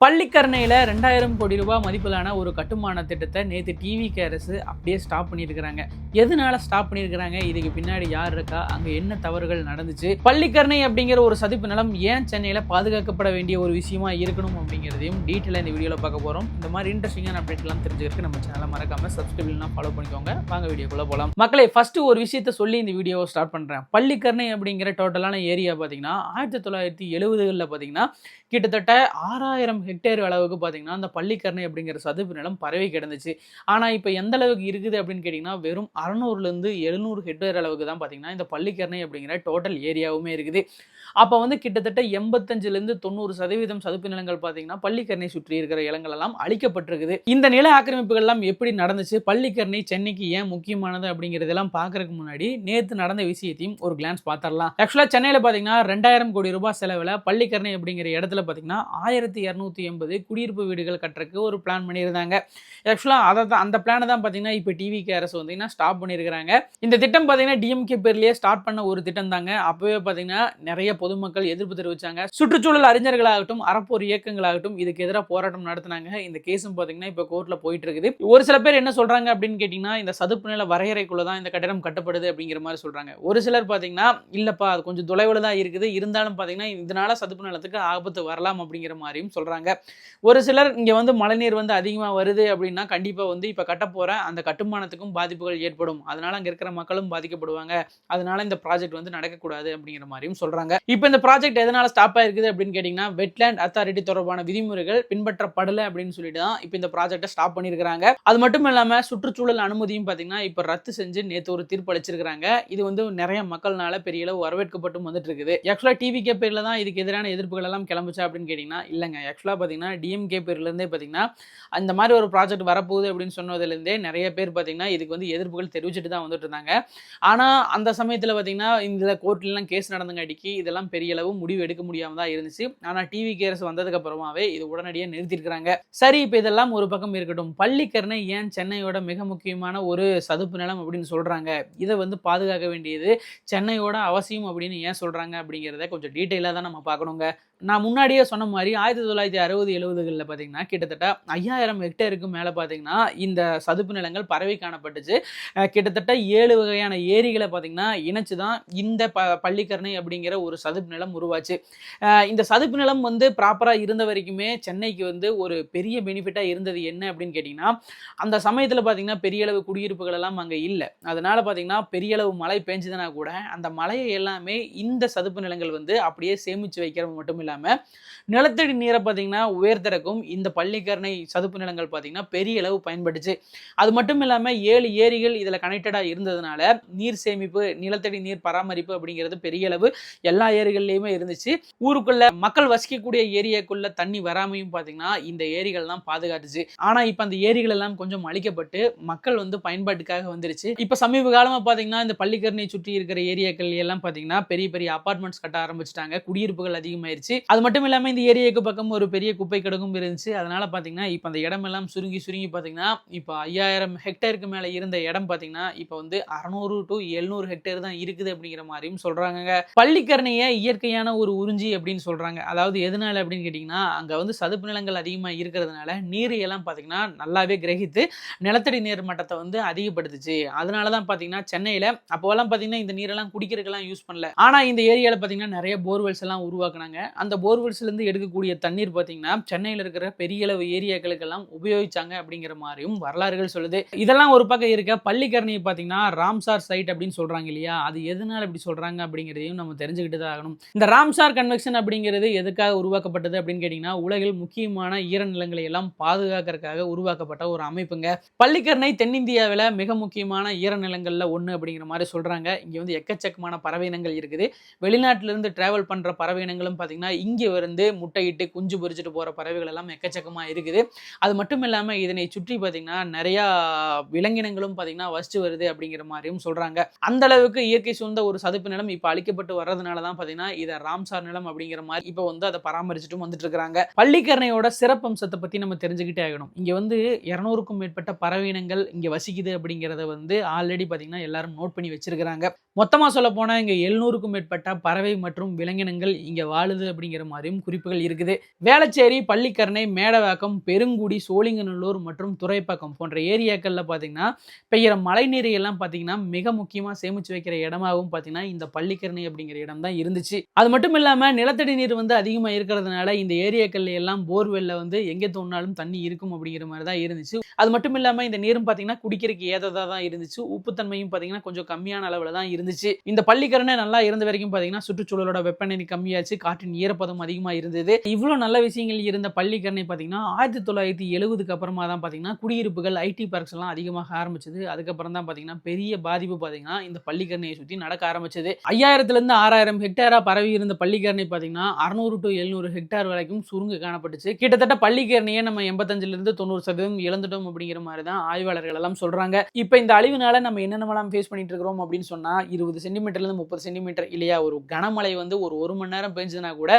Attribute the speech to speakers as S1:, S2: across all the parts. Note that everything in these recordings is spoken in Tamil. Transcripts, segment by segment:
S1: பள்ளிக்கரணையில் 2000 கோடி ரூபாய் மதிப்பிலான ஒரு கட்டுமான திட்டத்தை நேற்று டிவிகே அரசு அப்படியே ஸ்டாப் பண்ணியிருக்கிறாங்க. எதனால ஸ்டாப் பண்ணியிருக்கிறாங்க, இதுக்கு பின்னாடி யார் இருக்கா, அங்கே என்ன தவறுகள் நடந்துச்சு, பள்ளிக்கரணை அப்படிங்கிற ஒரு சதுப்பு நிலம் ஏன் சென்னையில் பாதுகாக்கப்பட வேண்டிய ஒரு விஷயமா இருக்கணும் அப்படிங்கிறதையும் டீட்டெயிலாக இந்த வீடியோவில் பார்க்க போகிறோம். இந்த மாதிரி இன்ட்ரெஸ்டிங்கான அப்டேட்லாம் தெரிஞ்சுக்கிறதுக்கு நம்ம சேனலை மறக்காம சப்ஸ்கிரைப்லாம் ஃபாலோ பண்ணிக்கோங்க. வாங்க வீடியோக்குள்ளே போகலாம். மக்களே, ஃபர்ஸ்ட் ஒரு விஷயத்தை சொல்லி இந்த வீடியோவை ஸ்டார்ட் பண்ணுறேன். பள்ளிக்கரணை அப்படிங்கிற டோட்டலான ஏரியா பார்த்தீங்கன்னா 1970களில் பார்த்தீங்கன்னா கிட்டத்தட்ட 6000 ஹெக்டேர் அளவுக்கு பார்த்தீங்கன்னா அந்த பள்ளிக்கரணை அப்படிங்கிற சதுப்பு நிலம் பரவி கிடந்துச்சு. ஆனால் இப்போ எந்த அளவுக்கு இருக்குது அப்படின்னு கேட்டிங்கன்னா வெறும் 600லேருந்து 700 ஹெக்டேர் அளவுக்கு தான் பார்த்தீங்கன்னா இந்த பள்ளிக்கரணை அப்படிங்கிற டோட்டல் ஏரியாவுமே இருக்குது. அப்போ வந்து கிட்டத்தட்ட 85லேருந்து 90% சதுப்பு நிலங்கள் பார்த்தீங்கன்னா பள்ளிக்கரணை சுற்றி இருக்கிற இடங்கள் எல்லாம் அழிக்கப்பட்டிருக்குது. இந்த நில ஆக்கிரமிப்புகள் எல்லாம் எப்படி நடந்துச்சு, பள்ளிக்கரணை சென்னைக்கு ஏன் முக்கியமானது அப்படிங்கிறதெல்லாம் பார்க்கறதுக்கு முன்னாடி நேற்று நடந்த விஷயத்தையும் ஒரு கிளான்ஸ் பார்த்துடலாம். ஆக்சுவலாக சென்னையில் பார்த்தீங்கன்னா 2000 கோடி ரூபாய் செலவில் பள்ளிக்கரணை அப்படிங்கிற இடத்துல பார்த்தீங்கன்னா 1280 குடியிருப்பு வீடுகள் கட்டுறதுக்கு ஒரு பிளான் பண்ணியிருந்தாங்க. ஆக்சுவலாக அந்த பிளானை தான் பார்த்தீங்கன்னா இப்போ டிவிகே அரசு வந்து ஸ்டாப் பண்ணியிருக்கிறாங்க. இந்த திட்டம் பார்த்தீங்கன்னா டிஎம்கே பேர்லேயே ஸ்டார்ட் பண்ண ஒரு திட்டம் தாங்க. அப்பவே பார்த்தீங்கன்னா நிறைய பொதுமக்கள் எதிர்ப்பு தெரிவிச்சாங்க. சுற்றுச்சூழல் அறிஞர்களாகட்டும், அறப்போர் இயக்கங்களாகட்டும் இதுக்கு எதிராக போராட்டம் நடத்தினாங்க. இந்த கேஸும் பார்த்தீங்கன்னா இப்போ கோர்ட்ல போயிட்டு இருக்குது. ஒரு சில பேர் என்ன சொல்றாங்க அப்படின்னு கேட்டீங்கன்னா இந்த சதுப்பு நில வரையறைக்குள்ள தான் இந்த கட்டடம் கட்டப்படுது அப்படிங்கிற மாதிரி சொல்றாங்க. ஒரு சிலர் பார்த்தீங்கன்னா இல்லப்பா அது கொஞ்சம் தொலைவில் தான் இருக்குது, இருந்தாலும் பார்த்தீங்கன்னா இதனால சதுப்பு நிலத்துக்கு ஆபத்து வரலாம் அப்படிங்கிற மாதிரியும் சொல்றாங்க. ஒரு சிலர் இங்க வந்து மழைநீர் வந்து அதிகமா வருது அப்படின்னா கண்டிப்பா வந்து இப்ப கட்ட போற அந்த கட்டுமானத்துக்கும் பாதிப்புகள் ஏற்படும், அதனால அங்க இருக்கிற மக்களும் பாதிக்கப்படுவாங்க, அதனால இந்த ப்ராஜெக்ட் வந்து நடக்கக்கூடாது அப்படிங்கிற மாதிரியும் சொல்றாங்க. இப்போ இந்த ப்ராஜெக்ட் எதனால ஸ்டாப் ஆயிருக்குது அப்படின்னு கேட்டீங்கன்னா வெட்லேண்ட் அத்தாரிட்டி தொடர்பான விதிமுறைகள் பின்பற்றப்படலை அப்படின்னு சொல்லிட்டு தான் இப்போ இந்த ப்ராஜெக்டை ஸ்டாப் பண்ணியிருக்கிறாங்க. அது மட்டும் இல்லாம சுற்றுச்சூழல் அனுமதியும் பார்த்தீங்கன்னா இப்போ ரத்து செஞ்சு நேற்று ஒரு தீர்ப்பு அளிச்சிருக்காங்க. இது வந்து நிறைய மக்கள்னால பெரிய அளவு வரவேற்கப்பட்டு வந்துட்டு இருக்குது. ஆக்சுவலா டிவிகே பேர்ல தான் இதுக்கு எதிரான எதிர்ப்புகள் எல்லாம் கிளம்புச்சா அப்படின்னு கேட்டீங்கன்னா இல்லைங்க. ஆக்சுவலா பார்த்தீங்கன்னா டிஎம்கே பேர்ல இருந்தே பார்த்தீங்கன்னா அந்த மாதிரி ஒரு ப்ராஜெக்ட் வரப்போகுது அப்படின்னு சொன்னதுலேருந்தே நிறைய பேர் பார்த்தீங்கன்னா இதுக்கு வந்து எதிர்ப்புகள் தெரிவிச்சுட்டு தான் வந்துட்டு இருந்தாங்க. ஆனால் அந்த சமயத்தில் பார்த்தீங்கன்னா இந்த கோர்ட்லாம் கேஸ் நடந்தங்காட்டிக்கு இதெல்லாம் பெரிய அளவு முடிவு எடுக்க முடியாமல் தான் இருந்துச்சு. ஆனால் டிவிகே அரசு வந்ததுக்கு அப்புறமாவே இது உடனடியாக நிறுத்திருக்கிறாங்க. சரி, இப்போ இதெல்லாம் ஒரு பக்கம் இருக்கட்டும், பள்ளிக்கரணை ஏன் சென்னையோட மிக முக்கியமான ஒரு சதுப்பு நிலம் அப்படின்னு சொல்றாங்க, இதை வந்து பாதுகாக்க வேண்டியது சென்னையோட அவசியம் அப்படின்னு ஏன் சொல்றாங்க அப்படிங்கிறத கொஞ்சம் டீட்டெயிலாக தான் நம்ம பார்க்கணுங்க. நான் முன்னாடியே சொன்ன மாதிரி 1960-70களில் பார்த்தீங்கன்னா கிட்டத்தட்ட 5000 ஹெக்டேருக்கு மேலே பார்த்தீங்கன்னா இந்த சதுப்பு நிலங்கள் பரவி காணப்பட்டுச்சு. கிட்டத்தட்ட 7 வகையான ஏரிகளை பார்த்தீங்கன்னா இணைச்சு தான் இந்த பள்ளிக்கரணை அப்படிங்கிற ஒரு சதுப்பு நிலம் உருவாச்சு. இந்த சதுப்பு நிலம் வந்து ப்ராப்பராக இருந்த வரைக்குமே சென்னைக்கு வந்து ஒரு பெரிய பெனிஃபிட்டாக இருந்தது என்ன அப்படின்னு கேட்டிங்கன்னா அந்த சமயத்தில் பார்த்தீங்கன்னா பெரிய அளவு குடியிருப்புகள் எல்லாம் அங்கே இல்லை. அதனால பார்த்தீங்கன்னா பெரிய அளவு மழை பெஞ்சுதுன்னா கூட அந்த மழையை எல்லாமே இந்த சதுப்பு நிலங்கள் வந்து அப்படியே சேமித்து வைக்கிறது மட்டும் இல்லாமல் நிலத்தடி நீரை பார்த்தீங்கன்னா உயர்த்தறக்கும் இந்த பள்ளிக்கரணை சதுப்பு நிலங்கள் பார்த்தீங்கன்னா பெரிய அளவு பயன்பட்டுச்சு. அது மட்டும் இல்லாமல் 7 ஏரிகள் இதில் கனெக்டடாக இருந்ததுனால நீர் சேமிப்பு, நிலத்தடி நீர் பராமரிப்பு அப்படிங்கிறது பெரிய அளவு எல்லா ஏரிகள்லையுமே இருந்துச்சு. ஊருக்குள்ள மக்கள் வசிக்கக்கூடிய ஏரியாக்குள்ள தண்ணி வராமையும் பார்த்தீங்கன்னா இந்த ஏரிகள் தான் பாதுகாத்துச்சு. ஆனால் இப்போ அந்த ஏரிகள் எல்லாம் கொஞ்சம் அழிக்கப்பட்டு மக்கள் வந்து பயன்பாட்டுக்காக வந்துருச்சு. இப்போ சமீப காலமாக பார்த்தீங்கன்னா இந்த பள்ளிக்கரணை சுற்றி இருக்கிற ஏரியாக்கள் எல்லாம் பார்த்தீங்கன்னா பெரிய பெரிய அபார்ட்மெண்ட்ஸ் கட்ட ஆரம்பிச்சிட்டாங்க, குடியிருப்புகள் அதிகமாயிருச்சு. அது மட்டும் இல்லாமல் இந்த ஏரியாவுக்கு பக்கம் ஒரு பெரிய குப்பை கிடக்கும் இருந்துச்சு. அதனால பார்த்தீங்கன்னா இப்போ அந்த இடமெல்லாம் சுருங்கி பார்த்தீங்கன்னா இப்போ 5000 ஹெக்டேருக்கு மேலே இருந்த இடம் பார்த்தீங்கன்னா இப்போ வந்து 600 to 700 ஹெக்டேர் தான் இருக்குது அப்படிங்கிற மாதிரியும் சொல்றாங்க. பள்ளிக்கரணையை இயற்கையான ஒரு உறிஞ்சி அப்படின்னு சொல்றாங்க. அதாவது எதனால அப்படின்னு கேட்டிங்கன்னா அங்கே வந்து சதுப்பு நிலங்கள் அதிகமாக இருக்கிறதுனால நீர் எல்லாம் பார்த்தீங்கன்னா நல்லாவே கிரகித்து நிலத்தடி நீர் மட்டத்தை வந்து அதிகப்படுத்துச்சு. அதனால தான் பார்த்தீங்கன்னா சென்னையில் அப்போலாம் பார்த்தீங்கன்னா இந்த நீரெல்லாம் குடிக்கிறதுக்கெல்லாம் யூஸ் பண்ணல. ஆனால் இந்த ஏரியாவில் பார்த்தீங்கன்னா நிறைய போர்வெல்ஸ் எல்லாம் உருவாக்குனாங்க. அந்த போர்வெல்ஸ்லேருந்து எடுக்கக்கூடிய தண்ணீர் பார்த்தீங்கன்னா சென்னையில் இருக்கிற பெரிய அளவு ஏரியாக்களுக்கெல்லாம் உபயோகிச்சாங்க அப்படிங்கிற மாதிரியும் வரலாறுகள் சொல்லுது. இதெல்லாம் ஒரு பக்கம் இருக்க, பள்ளிக்கரணையை பார்த்தீங்கன்னா ராம்சார் சைட் அப்படின்னு சொல்றாங்க இல்லையா, அது எதனால இப்படி சொல்றாங்க அப்படிங்கிறதையும் நம்ம தெரிஞ்சுக்கிட்டு தான் ஆகணும். இந்த ராம்சார் கன்வென்ஷன் அப்படிங்கிறது எதுக்காக உருவாக்கப்பட்டது அப்படின்னு கேட்டிங்கன்னா உலகில் முக்கியமான ஈரநிலங்களை எல்லாம் பாதுகாக்கிறதுக்காக உருவாக்கப்பட்ட ஒரு அமைப்புங்க. பள்ளிக்கரணை தென்னிந்தியாவில் மிக முக்கியமான ஈரநிலங்களில் ஒன்று அப்படிங்கிற மாதிரி சொல்றாங்க. இங்கே வந்து எக்கச்சக்கமான பறவை இனங்கள் இருக்குது. வெளிநாட்டிலிருந்து டிராவல் பண்ணுற பறவை இனங்களும் பார்த்தீங்கன்னா இங்கே வந்து முட்டையிட்டு குஞ்சு பொரிச்சிட்டு போகிற பறவைகள் எல்லாம் எக்கச்சக்கமாக இருக்குது. அது மட்டும் இல்லாமல் இதனை சுற்றி பார்த்தீங்கன்னா நிறையா விலங்கினங்களும் பார்த்தீங்கன்னா வசிச்சு வருது அப்படிங்கிற மாதிரியும் சொல்கிறாங்க. அந்த அளவுக்கு இயற்கை சூழ்ந்த ஒரு சதுப்பு நிலம் இப்போ அழிக்கப்பட்டு வர்றதுனால தான் பார்த்தீங்கன்னா இதை ராம்சார் நிலம் அப்படிங்கிற மாதிரி இப்போ வந்து அதை பராமரிச்சுட்டும் வந்துட்டு இருக்கிறாங்க. பள்ளிக்கரணையோட சிறப்பம்சத்தை பற்றி நம்ம தெரிஞ்சுக்கிட்டே ஆகணும். இங்கே வந்து 200க்கும் மேற்பட்ட பறவை இனங்கள் இங்கே வசிக்குது அப்படிங்கிறத வந்து ஆல்ரெடி பார்த்தீங்கன்னா எல்லாரும் நோட் பண்ணி வச்சிருக்கிறாங்க. மொத்தமாக சொல்ல போனால் இங்கே 700க்கும் மேற்பட்ட பறவை மற்றும் விலங்கினங்கள் இங்கே வாழுது அப்படிங்கிற அப்படிங்கிற மாதிரியும் குறிப்புகள் இருக்குது. வேளச்சேரி, பள்ளிக்கரணை, மேடவாக்கம், பெருங்குடி, சோழிங்கநல்லூர் மற்றும் துறைப்பாக்கம் போன்ற ஏரியாக்கள்ல பார்த்தீங்கன்னா பெய்கிற மழைநீரை எல்லாம் பார்த்தீங்கன்னா மிக முக்கியமா சேமிச்சு வைக்கிற இடமாகவும் பார்த்தீங்கன்னா இந்த பள்ளிக்கரணை அப்படிங்கிற இடம் தான் இருந்துச்சு. அது மட்டும் இல்லாம நிலத்தடி நீர் வந்து அதிகமா இருக்கிறதுனால இந்த ஏரியாக்கள்ல எல்லாம் போர்வெல்ல வந்து எங்கே தோண்டினாலும் தண்ணி இருக்கும் அப்படிங்கிற மாதிரி தான் இருந்துச்சு. அது மட்டும் இல்லாம இந்த நீரும் பார்த்தீங்கன்னா குடிக்கிறதுக்கு ஏததா தான் இருந்துச்சு. உப்புத்தன்மையும் பார்த்தீங்கன்னா கொஞ்சம் கம்மியான அளவுல தான் இருந்துச்சு. இந்த பள்ளிக்கரணை நல்லா இருந்த வரைக்கும் பார்த்தீங்கன்னா சுற்றுச்சூழலோட வெப்பநிலை கம்மியாச்சு, காற்றின் ஈரப்பதம் அதிகமா இருந்தது. இவ்வளவு நல்ல விஷயங்கள் இருந்த பள்ளிக்கரணை பார்த்தீங்கன்னா 1970க்கு அப்புறமா தான் பார்த்தீங்கன்னா குடியிருப்புகள், ஐடி பார்க்ஸ் எல்லாம் அதிகமாக ஆரம்பிச்சது. அதுக்கப்புறம் தான் பார்த்தீங்கன்னா பெரிய பாதிப்பு பார்த்தீங்கன்னா இந்த பள்ளிக்கரணையை சுற்றி நடக்க ஆரம்பிச்சது. 5000லேருந்து 6000 ஹெக்டேரா பரவி இருந்த பள்ளிக்கரணை பார்த்தீங்கன்னா 600 to 700 ஹெக்டேர் வரைக்கும் சுருங்க காணப்பட்டுச்சு. கிட்டத்தட்ட பள்ளிக்கரணையை நம்ம 85லிருந்து 90% இழந்துட்டோம் அப்படிங்கிற மாதிரி தான் ஆய்வாளர்கள் எல்லாம் சொல்றாங்க. இப்போ இந்த அழிவுனால நம்ம என்னென்னலாம் ஃபேஸ் பண்ணிட்டு இருக்கிறோம் அப்படின்னு சொன்னா 20 சென்டிமீட்டர்லேருந்து 30 சென்டிமீட்டர் இல்லையா, ஒரு கனமழை வந்து ஒரு மணி நேரம் பெஞ்சதுன்னா கூட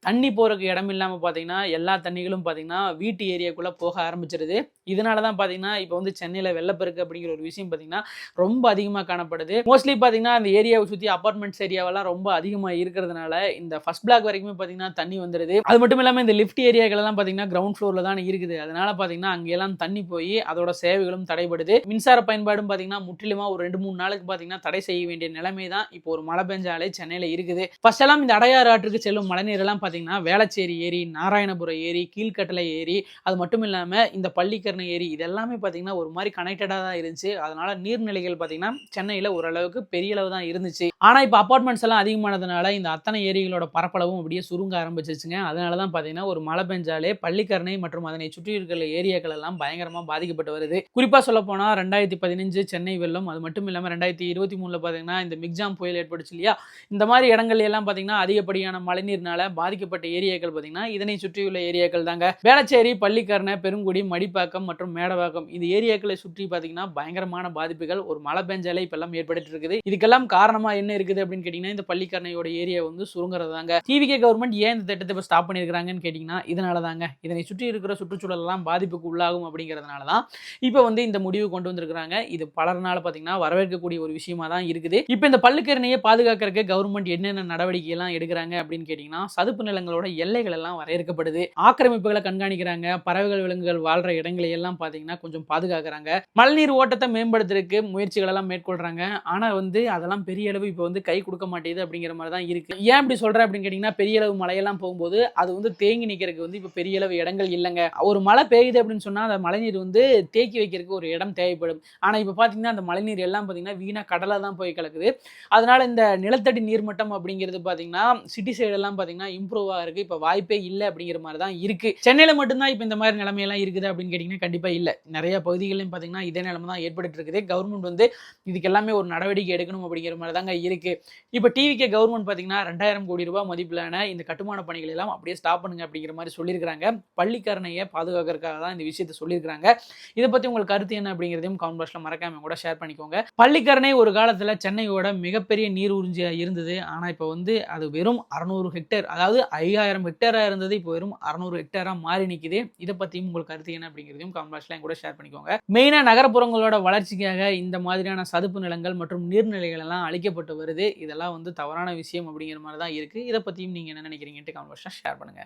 S1: தண்ணி போறதுக்கு இடம் இல்லாம பார்த்தீங்கன்னா எல்லா தண்ணிகளும் பார்த்தீங்கன்னா வீட்டு ஏரியாக்குள்ள போக ஆரம்பிச்சிருது. இதனால தான் பார்த்தீங்கன்னா இப்போ வந்து சென்னையில் வெள்ளப்பெருக்கு அப்படிங்கிற ஒரு விஷயம் பார்த்தீங்கன்னா ரொம்ப அதிகமாக காணப்படுது. மோஸ்ட்லி பார்த்தீங்கன்னா அந்த ஏரியாவை சுற்றி அபார்ட்மெண்ட்ஸ் ஏரியாவெல்லாம் ரொம்ப அதிகமாக இருக்கிறதுனால இந்த ஃபர்ஸ்ட் பிளாக் வரைக்குமே பார்த்தீங்கன்னா தண்ணி வந்துடுது. அது மட்டும் இல்லாமல் இந்த லிஃப்ட் ஏரியாக்கள்லாம் பார்த்தீங்கன்னா கிரவுண்ட் ஃப்ளோரில் தான் இருக்குது. அதனால பார்த்தீங்கன்னா அங்கெல்லாம் தண்ணி போய் அதோட சேவைகளும் தடைபடுது. மின்சார பயன்பாடும் பார்த்தீங்கன்னா முற்றிலுமா ஒரு 2-3 நாளுக்கு பார்த்தீங்கன்னா தடை செய்ய வேண்டிய நிலைமை தான் இப்போ ஒரு மழை பெஞ்சாலே சென்னையில் இருக்குது. ஃபர்ஸ்ட் எல்லாம் இந்த அடையாறு ஆற்றுக்கு செல்லும் மழைநீர் எல்லாம் பார்த்தீங்கன்னா வேளச்சேரி ஏரி, நாராயணபுரம் ஏரி, கீழ்கட்டளை ஏரி, அது மட்டும் இல்லாமல் இந்த பள்ளிக்கரணை ஏரி இதெல்லாமே பார்த்தீங்கன்னா ஒரு மாதிரி கனெக்டடாக தான் இருந்துச்சு. அதனால நீர்நிலைகள் பார்த்தீங்கன்னா சென்னையில் ஓரளவுக்கு பெரிய அளவு தான் இருந்துச்சு. ஆனால் இப்போ அபார்ட்மெண்ட்ஸ் எல்லாம் அதிகமானதுனால இந்த அத்தனை ஏரிகளோட பரப்பளவும் அப்படியே சுருங்க ஆரம்பிச்சிருச்சுங்க. அதனால தான் பார்த்தீங்கன்னா ஒரு மழை பெஞ்சாலே பள்ளிக்கரணை மற்றும் அதனை சுற்றி இருக்கிற ஏரியாக்கள் எல்லாம் பயங்கரமாக பாதிக்கப்பட்டு வருது. குறிப்பாக சொல்ல போனால் 2015 சென்னை வெள்ளம், அது மட்டும் இல்லாமல் 2023 பார்த்தீங்கன்னா இந்த மிக்ஜாம் புயல் ஏற்பட்டுச்சு இல்லையா, இந்த மாதிரி இடங்கள் எல்லாம் பார்த்தீங்கன்னா அதிகப்படியான மழைநீர்னால பாதிக்கப்பட்ட ஏரியாக்கள் பார்த்தீங்கன்னா இதனை சுற்றியுள்ள ஏரியாக்கள் தாங்க. வேளச்சேரி, பள்ளிக்கரணை, பெருங்குடி, மடிப்பாக்கம் மற்றும் மேடவாக்கம் இந்த ஏரியாக்களை சுற்றி பார்த்தீங்கன்னா பயங்கரமான பாதிப்புகள் ஒரு மழை பெஞ்சாலே இப்பெல்லாம் ஏற்பட்டு இருக்குது. இதுக்கெல்லாம் காரணமா என்ன இருக்குது அப்படின்னு கேட்டீங்கன்னா இந்த பள்ளிக்கரணையோட ஏரியா வந்து சுருங்குறது தாங்க. டிவிகே கவர்மெண்ட் ஏன் இந்த திட்டத்தை இப்போ ஸ்டாப் பண்ணியிருக்காங்கன்னு கேட்டீங்கன்னா இதனால தாங்க. இதனை சுற்றி இருக்கிற சுற்றுச்சூழல் எல்லாம் பாதிப்புக்கு உள்ளாகும் அப்படிங்கிறதுனால தான் இப்போ வந்து இந்த முடிவு கொண்டு வந்திருக்கிறாங்க. இது பலர்னால பார்த்தீங்கன்னா வரவேற்கக்கூடிய ஒரு விஷயமா தான் இருக்குது. இப்போ இந்த பள்ளிக்கரணையை பாதுகாக்கிறதுக்கு கவர்மெண்ட் என்னென்ன நடவடிக்கை எல்லாம் எடுக்கிறாங்க அப்படின்னு கேட்டீங்கன்னா சதுப்பு நிலங்களோட எல்லைகள் எல்லாம் வரையறுக்கப்படுது. ஆக்கிரமிப்புகளை கண்காணிக்கிறாங்க. பறவைகள், விலங்குகள் வாழ்ற இடங்களை எல்லாம் பார்த்தீங்கன்னா கொஞ்சம் பாதுகாக்கிறாங்க. மழைநீர் ஓட்டத்தை மேம்படுத்துறதுக்கு முயற்சிகள் எல்லாம் மேற்கொள்றாங்க. ஆனா வந்து அதெல்லாம் பெரிய அளவு இப்போ வந்து கை கொடுக்க மாட்டேங்குது அப்படிங்கிற மாதிரி தான் இருக்கு. ஏன் இப்படி சொல்றேன் அப்படின்னு கேட்டீங்கன்னா பெரிய அளவு மழையெல்லாம் போகும்போது அது வந்து தேங்கி நிற்கிறதுக்கு வந்து இப்போ பெரிய அளவு இடங்கள் இல்லைங்க. ஒரு மழை பெய்யுது அப்படின்னு சொன்னா அந்த மழைநீர் வந்து தேக்கி வைக்கிறதுக்கு ஒரு இடம் தேவைப்படும். ஆனா இப்போ பார்த்தீங்கன்னா அந்த மழைநீர் எல்லாம் பார்த்தீங்கன்னா வீணா கடலை தான் போய் கலக்குது. அதனால இந்த நிலத்தடி நீர்மட்டம் அப்படிங்கிறது பார்த்தீங்கன்னா சிட்டி சைடு எல்லாம் பார்த்தீங்கன்னா இம்ப்ரூவ் ஆகிறதுக்கு இப்போ வாய்ப்பே இல்லை அப்படிங்கிற மாதிரி தான் இருக்கு. சென்னையில மட்டும்தான் இப்போ இந்த மாதிரி நிலைமையெல்லாம் இருக்குது அப்படின்னு கேட்டிங்கன்னா கண்டிப்பாக இல்லை. நிறைய பகுதிகளிலும் பார்த்தீங்கன்னா இதே நிலைமை தான் ஏற்பட்டு இருக்குது. கவர்மெண்ட் வந்து இதுக்கு எல்லாமே ஒரு நடவடிக்கை எடுக்கணும் அப்படிங்கிற மாதிரி தாங்க இருக்கு. இப்போ டிவிகே கவர்மெண்ட் பார்த்தீங்கன்னா 2000 கோடி ரூபாய் மதிப்பிலான இந்த கட்டுமான பணிகள் எல்லாம் அப்படியே ஸ்டாப் பண்ணுங்க அப்படிங்கிற மாதிரி சொல்லியிருக்காங்க. பள்ளிக்கரணையை பாதுகாக்கிறதுக்காக தான் இந்த விஷயத்தை சொல்லியிருக்காங்க. இதை பற்றி உங்களுக்கு கருத்து என்ன அப்படிங்கிறதையும் கமெண்ட் பாக்ஸில் மறக்காம கூட ஷேர் பண்ணிக்கோங்க. பள்ளிக்கரணை ஒரு காலத்தில் சென்னையோட மிகப்பெரிய நீர் உறிஞ்சியா இருந்தது. ஆனால் இப்போ வந்து அது வெறும் 600 ஹெக்டேர், அதாவது 5000 ஹெக்டேரா இருந்தது இப்போ வெறும் 600 ஹெக்டேரா மாறி நிற்குது. இதை பற்றியும் உங்களுக்கு கருத்து என்ன அப்படிங்கிறதையும் கமெண்ட் பாக்ஸ்ல கூட ஷேர் பண்ணிக்கோங்க. மெயினா நகரப்புறங்களோட வளர்ச்சிக்காக இந்த மாதிரியான சதுப்பு நிலங்கள் மற்றும் நீர்நிலைகள் எல்லாம் அழிக்கப்பட்டு வருது. இதெல்லாம் வந்து தவறான விஷயம் அப்படிங்கிற மாதிரி தான் இருக்கு. இதை பற்றியும் நீங்க என்ன நினைக்கிறீங்கன்னு கமெண்ட் பாக்ஸ்ல ஷேர் பண்ணுங்க.